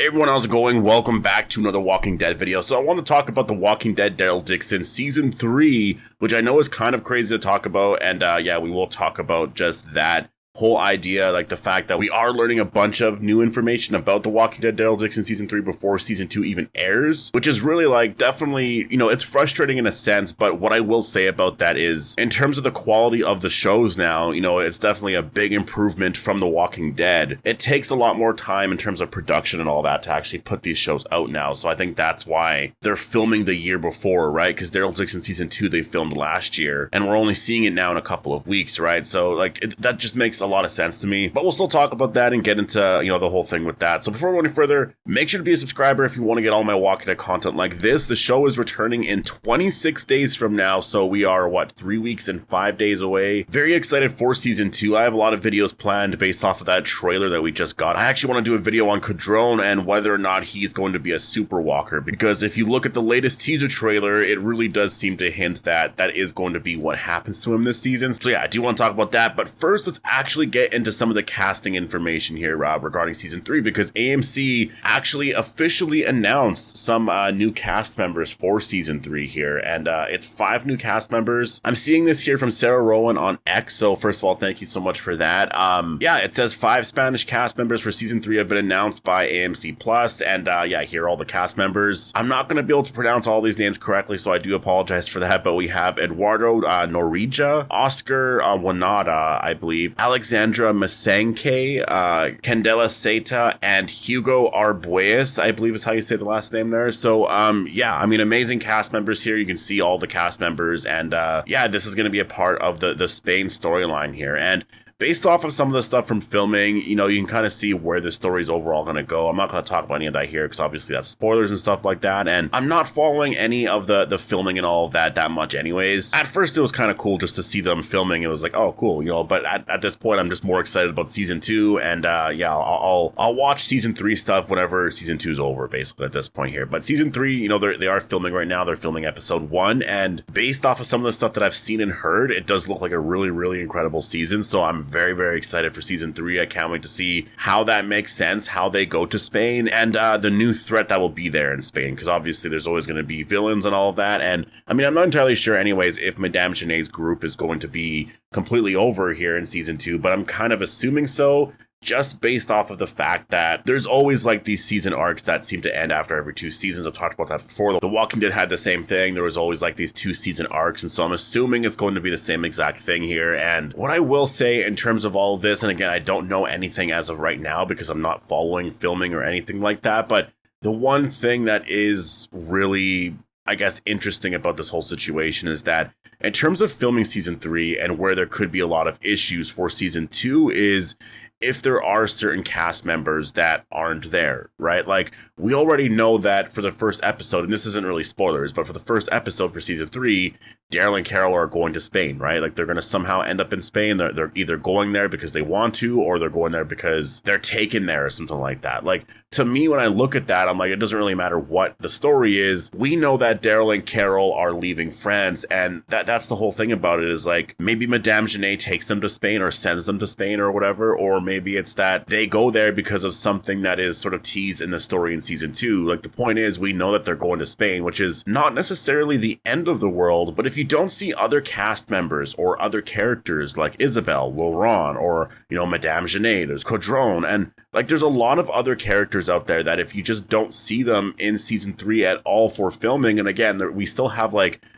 Hey everyone, how's it going? Welcome back to another Walking Dead video. So I want to talk about The Walking Dead Daryl Dixon Season 3, which I know is kind of crazy to talk about, and yeah, we will talk about just that whole idea, like the fact that we are learning a bunch of new information about The Walking Dead Daryl Dixon Season 3 before Season 2 even airs, which is really like definitely, it's frustrating in a sense, but what I will say about that is in terms of the quality of the shows now, it's definitely a big improvement from The Walking Dead. It takes a lot more time in terms of production and all that to actually put these shows out now, so I think that's why they're filming the year before, right? Because Daryl Dixon Season 2 they filmed last year, and we're only seeing it now in a couple of weeks, right? So like that just makes a lot of sense to me, but we'll still talk about that and get into the whole thing with that. So before we go any further, make sure to be a subscriber if you want to get all my Walking Dead content like this. The show is returning in 26 days from now, so we are 3 weeks and 5 days away. Very excited for Season 2. I have a lot of videos planned based off of that trailer that we just got. I actually want to do a video on Cadrone and whether or not he's going to be a super walker, because if you look at the latest teaser trailer, it really does seem to hint that that is going to be what happens to him this season. So yeah, I do want to talk about that, but first let's actually get into some of the casting information here regarding Season 3, because AMC actually officially announced some new cast members for Season 3 here, and it's 5 new cast members. I'm seeing this here from Sarah Rowan on X, so first of all, thank you so much for that. Yeah, it says 5 Spanish cast members for Season 3 have been announced by AMC Plus, and yeah, here are all the cast members. I'm not going to be able to pronounce all these names correctly, so I do apologize for that, but we have Eduardo Norija, Oscar Wanada, I believe, Alexandra Masenke, Candela Seta, and Hugo Arbues, I believe is how you say the last name there. So, yeah, I mean, amazing cast members here. You can see all the cast members, and yeah, this is going to be a part of the Spain storyline here. And based off of some of the stuff from filming, you can kind of see where the story's overall going to go. I'm not going to talk about any of that here because obviously that's spoilers and stuff like that. And I'm not following any of the filming and all of that much anyways. At first, it was kind of cool just to see them filming. It was like, oh, cool, but at this point, I'm just more excited about Season 2. And yeah, I'll watch Season 3 stuff whenever Season 2 is over, basically, at this point here. But Season 3, they are filming right now. They're filming Episode 1. And based off of some of the stuff that I've seen and heard, it does look like a really, really incredible season. So I'm very, very excited for Season 3. I can't wait to see how that makes sense, how they go to Spain, and the new threat that will be there in Spain, because obviously there's always going to be villains and all of that. And I mean, I'm not entirely sure anyways if Madame Janae's group is going to be completely over here in Season 2, but I'm kind of assuming so, just based off of the fact that there's always like these season arcs that seem to end after every 2 seasons. I've talked about that before. The Walking Dead had the same thing. There was always like these 2 season arcs, and so I'm assuming it's going to be the same exact thing here. And what I will say in terms of all of this, and again, I don't know anything as of right now because I'm not following filming or anything like that, but the one thing that is really, I guess, interesting about this whole situation is that in terms of filming Season 3 and where there could be a lot of issues for Season 2 is if there are certain cast members that aren't there, right? Like, we already know that for the first episode, and this isn't really spoilers, but for the first episode for Season 3, Daryl and Carol are going to Spain, right? Like, they're going to somehow end up in Spain. They're either going there because they want to, or they're going there because they're taken there or something like that. Like, to me, when I look at that, I'm like, it doesn't really matter what the story is. We know that Daryl and Carol are leaving France, and that's the whole thing about it is like, maybe Madame Janae takes them to Spain or sends them to Spain or whatever, or maybe it's that they go there because of something that is sort of teased in the story in Season 2. Like, the point is, we know that they're going to Spain, which is not necessarily the end of the world, but if you don't see other cast members or other characters like Isabel, Laurent, or, Madame Janae, there's Cadrone, and like, there's a lot of other characters out there that if you just don't see them in Season 3 at all for filming, and again, we still have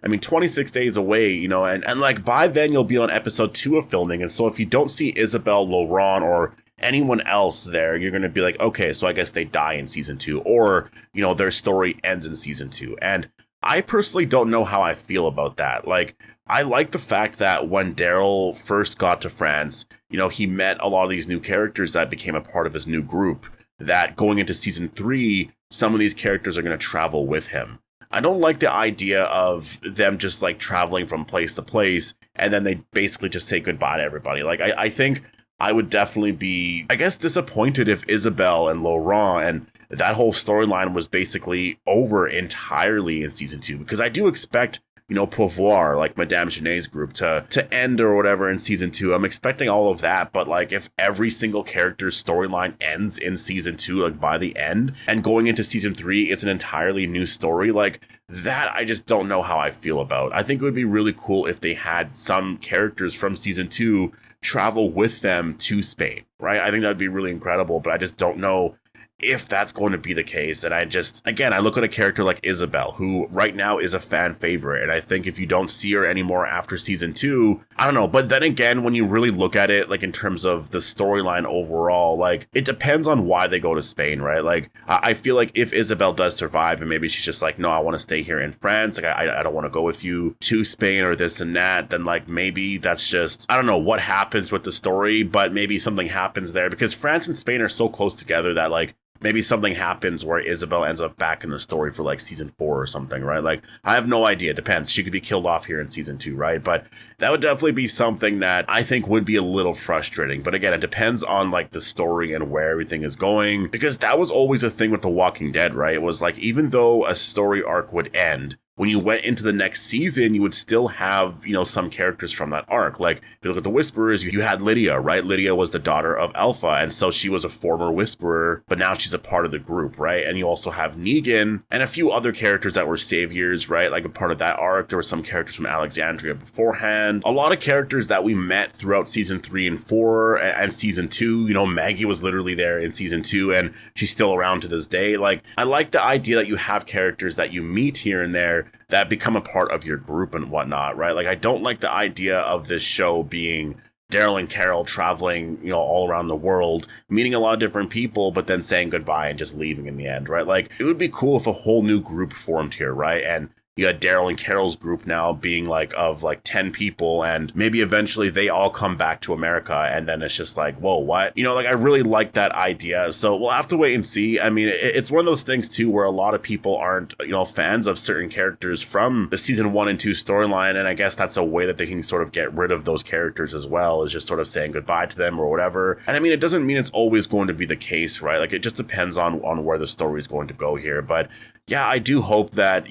26 days away, and like by then you'll be on Episode 2 of filming, and so if you don't see Isabel, Laurent, or anyone else there, you're going to be like, okay, so I guess they die in Season 2, or, their story ends in Season 2. And I personally don't know how I feel about that. Like, I like the fact that when Daryl first got to France, he met a lot of these new characters that became a part of his new group, that going into Season 3, some of these characters are going to travel with him. I don't like the idea of them just like traveling from place to place, and then they basically just say goodbye to everybody. Like, I think I would definitely be, I guess, disappointed if Isabel and Laurent and that whole storyline was basically over entirely in Season 2, because I do expect, pouvoir, like Madame Janae's group, to end or whatever in season 2. I'm expecting all of that, but like if every single character's storyline ends in season 2, like by the end, and going into season 3, it's an entirely new story, like that I just don't know how I feel about. I think it would be really cool if they had some characters from season 2 travel with them to Spain, right? I think that'd be really incredible, but I just don't know if that's going to be the case. And I look at a character like Isabel, who right now is a fan favorite. And I think if you don't see her anymore after season 2, I don't know. But then again, when you really look at it, like in terms of the storyline overall, like it depends on why they go to Spain, right? Like I feel like if Isabel does survive and maybe she's just like, no, I want to stay here in France. Like I don't want to go with you to Spain or this and that. Then like maybe that's just, I don't know what happens with the story, but maybe something happens there because France and Spain are so close together that like, maybe something happens where Isabel ends up back in the story for like season 4 or something, right? Like, I have no idea. It depends. She could be killed off here in season 2, right? But that would definitely be something that I think would be a little frustrating. But again, it depends on like the story and where everything is going, because that was always a thing with The Walking Dead, right? It was like, even though a story arc would end, when you went into the next season, you would still have, some characters from that arc. Like, if you look at the Whisperers, you had Lydia, right? Lydia was the daughter of Alpha, and so she was a former Whisperer, but now she's a part of the group, right? And you also have Negan and a few other characters that were saviors, right? Like a part of that arc. There were some characters from Alexandria beforehand. A lot of characters that we met throughout season 3 and 4 and season 2. Maggie was literally there in season 2, and she's still around to this day. Like, I like the idea that you have characters that you meet here and there that become a part of your group and whatnot, right? Like, I don't like the idea of this show being Daryl and Carol traveling, all around the world, meeting a lot of different people, but then saying goodbye and just leaving in the end, right? Like, it would be cool if a whole new group formed here, right? And you had Daryl and Carol's group now being of 10 people, and maybe eventually they all come back to America, and then it's just like, whoa, what? I really like that idea. So we'll have to wait and see. I mean, it's one of those things too where a lot of people aren't, fans of certain characters from the season 1 and 2 storyline, and I guess that's a way that they can sort of get rid of those characters as well, is just sort of saying goodbye to them or whatever. And I mean, it doesn't mean it's always going to be the case, right? Like, it just depends on where the story is going to go here. But yeah, I do hope that,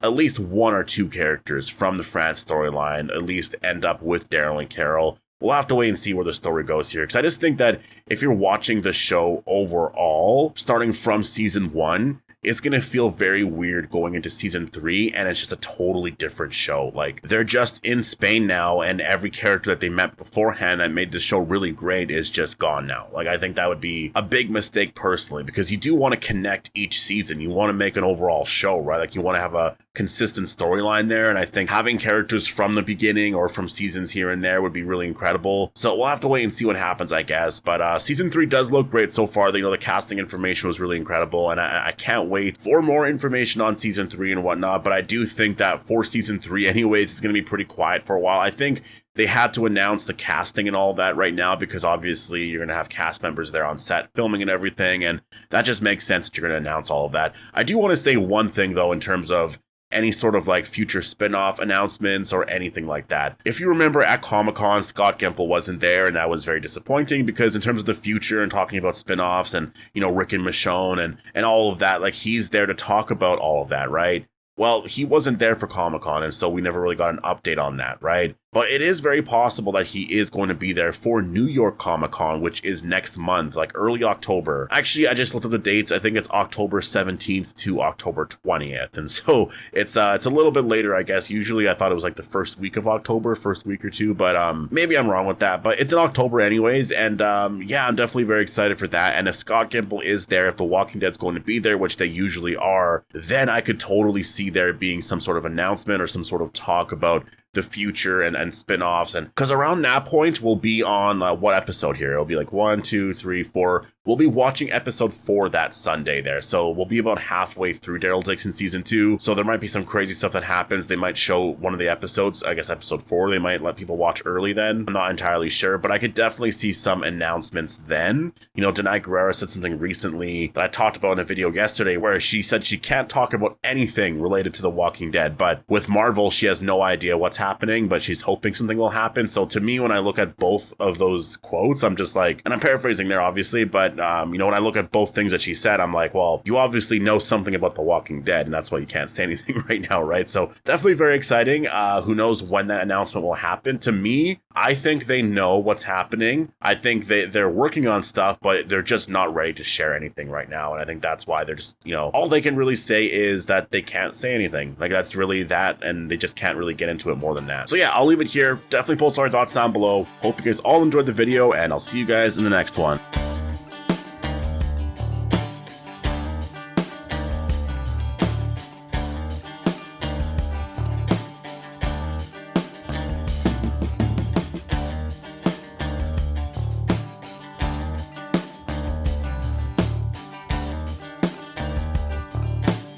at least 1 or 2 characters from the France storyline at least end up with Daryl and Carol. We'll have to wait and see where the story goes here, because I just think that if you're watching the show overall, starting from season 1, it's going to feel very weird going into season 3, and it's just a totally different show. Like, they're just in Spain now, and every character that they met beforehand that made the show really great is just gone now. Like, I think that would be a big mistake personally, because you do want to connect each season. You want to make an overall show, right? Like, you want to have a consistent storyline there, and I think having characters from the beginning or from seasons here and there would be really incredible. So we'll have to wait and see what happens, I guess. But season 3 does look great so far. The casting information was really incredible, and I can't wait for more information on season 3 and whatnot. But I do think that for season 3 anyways, it's going to be pretty quiet for a while. I think they had to announce the casting and all of that right now, because obviously you're going to have cast members there on set filming and everything, and that just makes sense that you're going to announce all of that. I do want to say one thing though, in terms of any sort of future spin-off announcements or anything like that. If you remember at Comic-Con, Scott Gimple wasn't there, and that was very disappointing, because in terms of the future and talking about spin-offs and, Rick and Michonne and all of that, he's there to talk about all of that, right? Well, he wasn't there for Comic-Con, and so we never really got an update on that, right? But it is very possible that he is going to be there for New York Comic-Con, which is next month, early October. Actually, I just looked at the dates. I think it's October 17th to October 20th. And so it's a little bit later, I guess. Usually I thought it was the first week of October, first week or two, but maybe I'm wrong with that. But it's in October anyways. And yeah, I'm definitely very excited for that. And if Scott Gimple is there, if The Walking Dead's going to be there, which they usually are, then I could totally see there being some sort of announcement or some sort of talk about the future and spin-offs. And because around that point we'll be on what episode here? It'll be 1, 2, 3, 4. We'll be watching episode 4 that Sunday there. So we'll be about halfway through Daryl Dixon season 2. So there might be some crazy stuff that happens. They might show one of the episodes, I guess episode 4. They might let people watch early then. I'm not entirely sure, but I could definitely see some announcements then. Denai Guerrera said something recently that I talked about in a video yesterday, where she said she can't talk about anything related to The Walking Dead, but with Marvel, she has no idea what's happening, but she's hoping something will happen. So to me, when I look at both of those quotes, I'm just and I'm paraphrasing there obviously, but But, you know, when I look at both things that she said, I'm like, well, you obviously know something about The Walking Dead, and that's why you can't say anything right now, right? So definitely very exciting. Who knows when that announcement will happen? To me, I think they know what's happening. I think they're working on stuff, but they're just not ready to share anything right now. And I think that's why they're just, you know, all they can really say is that they can't say anything. Like, that's really that, and they just can't really get into it more than that. So yeah, I'll leave it here. Definitely post our thoughts down below. Hope you guys all enjoyed the video, and I'll see you guys in the next one.